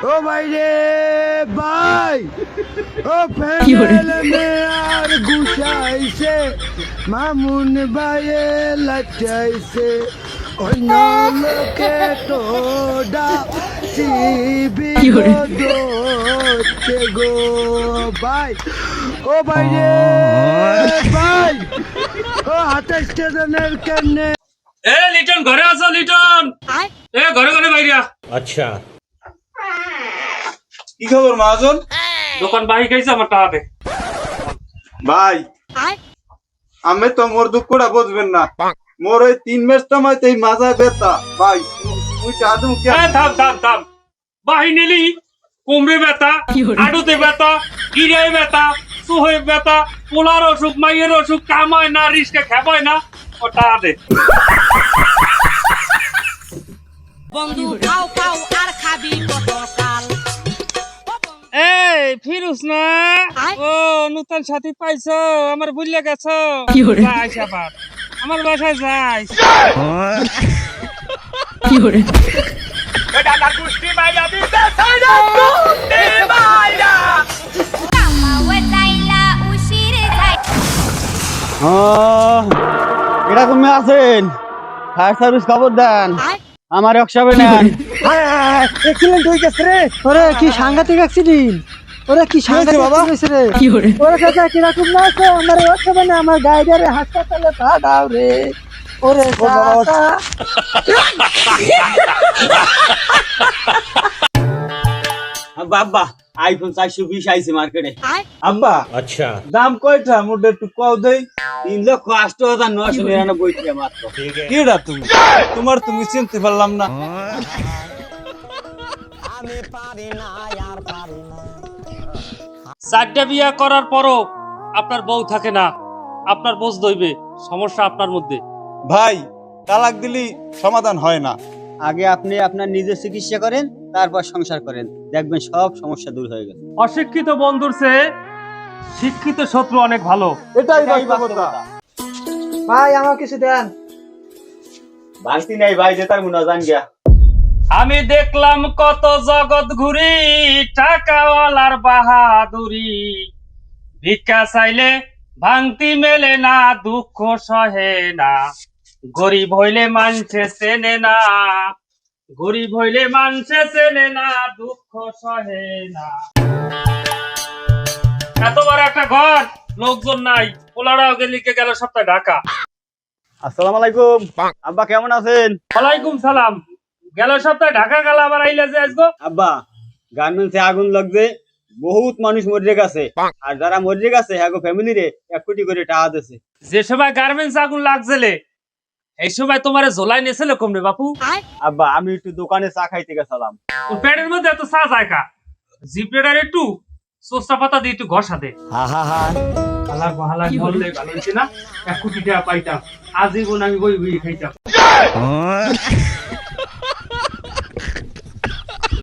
ও ভাই রে ভাই, ও ফেলে আর গুছাইছে, মামুন ভাইয়ে লাচাইছে, অন্য লোকে তো ডাচিবি দোতে গো ভাই। ও ভাই রে ভাই, ও 28 স্টেশনের কেমনে? এ লিটন ঘরে আছো? লিটন এ ঘরে ঘরে বাইরা। अच्छा কি খবর মহাজন? দোকান বাহি খাইছে আমার টাকা দে। ভাই আমি তো মোর দুঃখটা বুঝবেন না। মোর ওই 3 মাস সময়তে এই মাজা ব্যথা ভাই, মুই টাকা দেবো কি? থাম থাম থাম, বাহি নিলি কোমরে ব্যথা, আডুতে ব্যথা, গিরায় ব্যথা, সুহে ব্যথা, পোলার অসুখ, মাইয়ের অসুখ, কামায় না, রিস্কে খেপায় না, ও টাকা দে। বন্ধু খাও খাও আর খাবি কতকাল। এই ফিরুস না, ও নতুন সাথী পাইছো, আমার ভুলে গেছো? যাইস আবার আমার বাসায় যাইস। এরকম আছেন, ফায়ার সার্ভিস খবর দেন, আমার একসাথে নেন। অ্যাক্সিডেন্ট হয়ে গেছে রে। ওরে কি সাংঘাতিক অ্যাক্সিডেন্ট, ওরে কি সাংঘাতিক বাবা হয়েছে রে। ওরে কাকা কিরকম না আছে, আমার ওখানে না, আমার গাইডারে হাসপাতালে পাঠাও রে। ওরে কাকা আব্বা আইফোন 420 আইছে মার্কেটে। আব্বা अच्छा দাম কয়টা মোটা একটু কও দেই। 3,08,999 টাকা মাত্র। ठीक है কিডা তুমি? তোমার তুমি চিনতে পারলাম না। চারটা বিয়া করার পরও আপনার বউ থাকে না, আপনার বোঝ দইবে, সমস্যা আপনার মধ্যে। ভাই তালাক দিলি সমাধান হয় না। আগে আপনি আপনার নিজের চিকিৎসা করেন, তারপর সংসার করেন, দেখবেন সব সমস্যা দূর হয়ে গেল। অশিক্ষিত বন্ধুর চেয়ে শিক্ষিত শত্রু অনেক ভালো। এটাই বাস্তবতা। ভাই আমার কিছু দেন। বালতি নাই ভাই, জেতার মুনা জান গিয়া। আমি দেখলাম কত জগৎ ঘুরি, টাকাওয়ালার বাহাদুরি, ভিক্ষা চাইলে ভাঙতি মেলে না, দুঃখ সহে না, গরিব হইলে মানছে চেনে না, গরিব হইলে মানছে চেনে না, দুঃখ সহে না। এত বড় একটা ঘর, লোকজন নাই, পোলারাও গেলিকে গেল সপ্তাহে ঢাকা। আসসালামু আলাইকুম আব্বা, কেমন আছেন? ওয়ালাইকুম সালাম। গেল সপ্তাহে ঢাকা গেল, আবার আইলে যে আসবো। আব্বা গার্মেন্টসে আগুন লাগছে, বহুত মানুষ মরে গেছে, আর যারা মরে গেছে হ্যাঁ ফ্যামিলি রে 1 কোটি করে টাকা দিয়েছে। যে সময় গার্মেন্টস আগুন লাগছিলে, এই সময় তোমার জোলাই নেছিল কম রে বাপু? আব্বা আমি একটু দোকানে চা খাইতে গেছিলাম। তোর পেটের মধ্যে এত চা যায় কা? জিপেটার একটু সস্তা পাতা দিয়ে একটু ঘষা দে। হালা হালা বললে ভালো হইছে না, 1 কোটি টাকা পাইতাম, আজীবন আমি বই বই খাইতাম।